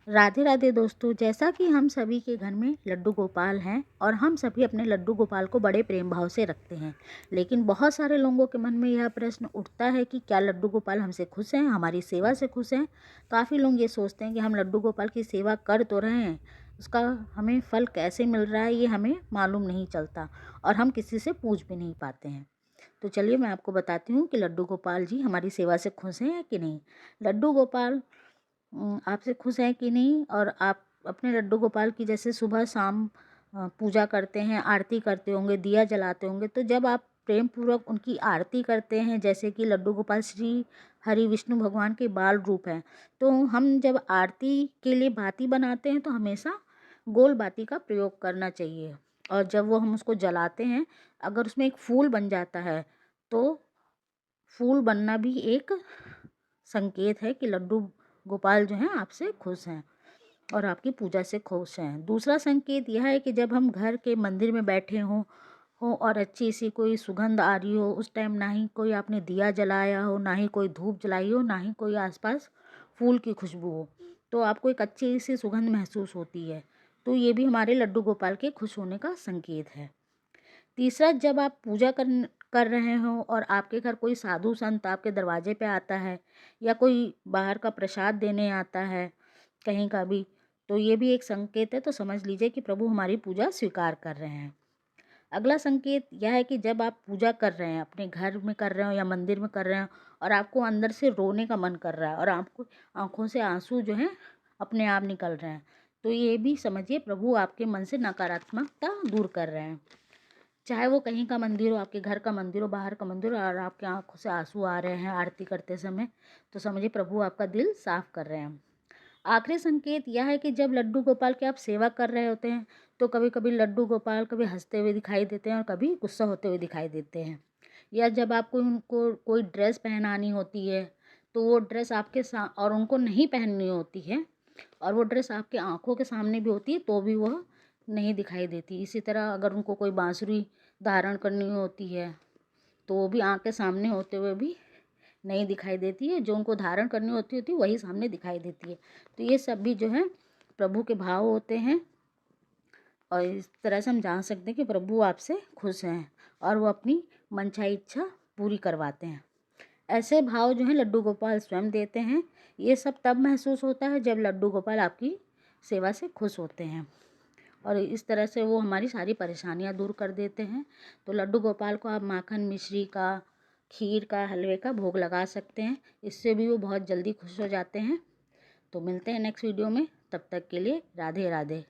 राधे राधे दोस्तों, जैसा कि हम सभी के घर में लड्डू गोपाल हैं और हम सभी अपने लड्डू गोपाल को बड़े प्रेम भाव से रखते हैं। लेकिन बहुत सारे लोगों के मन में यह प्रश्न उठता है कि क्या लड्डू गोपाल हमसे खुश हैं, हमारी सेवा से खुश हैं। काफ़ी लोग ये सोचते हैं कि हम लड्डू गोपाल की सेवा कर तो रहे हैं, उसका हमें फल कैसे मिल रहा है ये हमें मालूम नहीं चलता और हम किसी से पूछ भी नहीं पाते हैं। तो चलिए मैं आपको बताती हूँ कि लड्डू गोपाल जी हमारी सेवा से खुश हैं कि नहीं। लड्डू गोपाल आपसे खुश हैं कि नहीं, और आप अपने लड्डू गोपाल की जैसे सुबह शाम पूजा करते हैं, आरती करते होंगे, दिया जलाते होंगे। तो जब आप प्रेम पूर्वक उनकी आरती करते हैं, जैसे कि लड्डू गोपाल श्री हरि विष्णु भगवान के बाल रूप हैं, तो हम जब आरती के लिए बाती बनाते हैं तो हमेशा गोल बाती का प्रयोग करना चाहिए। और जब वो हम उसको जलाते हैं, अगर उसमें एक फूल बन जाता है तो फूल बनना भी एक संकेत है कि लड्डू गोपाल जो हैं आपसे खुश हैं और आपकी पूजा से खुश हैं। दूसरा संकेत यह है कि जब हम घर के मंदिर में बैठे हों और अच्छी सी कोई सुगंध आ रही हो, उस टाइम ना ही कोई आपने दिया जलाया हो, ना ही कोई धूप जलाई हो, ना ही कोई आसपास फूल की खुशबू हो, तो आपको एक अच्छी सी सुगंध महसूस होती है, तो ये भी हमारे लड्डू गोपाल के खुश होने का संकेत है। तीसरा, जब आप पूजा कर रहे हो और आपके घर कोई साधु संत आपके दरवाजे पे आता है या कोई बाहर का प्रसाद देने आता है कहीं का भी, तो ये भी एक संकेत है। तो समझ लीजिए कि प्रभु हमारी पूजा स्वीकार कर रहे हैं। अगला संकेत यह है कि जब आप पूजा कर रहे हैं, अपने घर में कर रहे हो या मंदिर में कर रहे हो, और आपको अंदर से रोने का मन कर रहा है और आपको आंखों से आंसू जो हैं अपने आप निकल रहे हैं, तो ये भी समझिए प्रभु आपके मन से नकारात्मकता दूर कर रहे हैं। चाहे वो कहीं का मंदिर हो, आपके घर का मंदिर हो, बाहर का मंदिर हो, और आपकी आंखों से आंसू आ रहे हैं आरती करते समय, तो समझिए प्रभु आपका दिल साफ कर रहे हैं। आखिरी संकेत यह है कि जब लड्डू गोपाल की आप सेवा कर रहे होते हैं, तो कभी कभी लड्डू गोपाल कभी हंसते हुए दिखाई देते हैं और कभी गुस्सा होते हुए दिखाई देते हैं। या जब आपको उनको कोई ड्रेस पहनानी होती है, तो वो ड्रेस आपके और उनको नहीं पहननी होती है, और वो ड्रेस आपके आंखों के सामने भी होती है, तो भी वह नहीं दिखाई देती। इसी तरह अगर उनको कोई बांसुरी धारण करनी होती है, तो वो भी आँख के सामने होते हुए भी नहीं दिखाई देती है। जो उनको धारण करनी होती है वही सामने दिखाई देती है। तो ये सब भी जो है प्रभु के भाव होते हैं, और इस तरह से हम जान सकते हैं कि प्रभु आपसे खुश हैं और वो अपनी मनचाही इच्छा पूरी करवाते हैं। ऐसे भाव जो हैं लड्डू गोपाल स्वयं देते हैं। ये सब तब महसूस होता है जब लड्डू गोपाल आपकी सेवा से खुश होते हैं, और इस तरह से वो हमारी सारी परेशानियां दूर कर देते हैं। तो लड्डू गोपाल को आप माखन मिश्री का, खीर का, हलवे का भोग लगा सकते हैं, इससे भी वो बहुत जल्दी खुश हो जाते हैं। तो मिलते हैं नेक्स्ट वीडियो में, तब तक के लिए राधे राधे।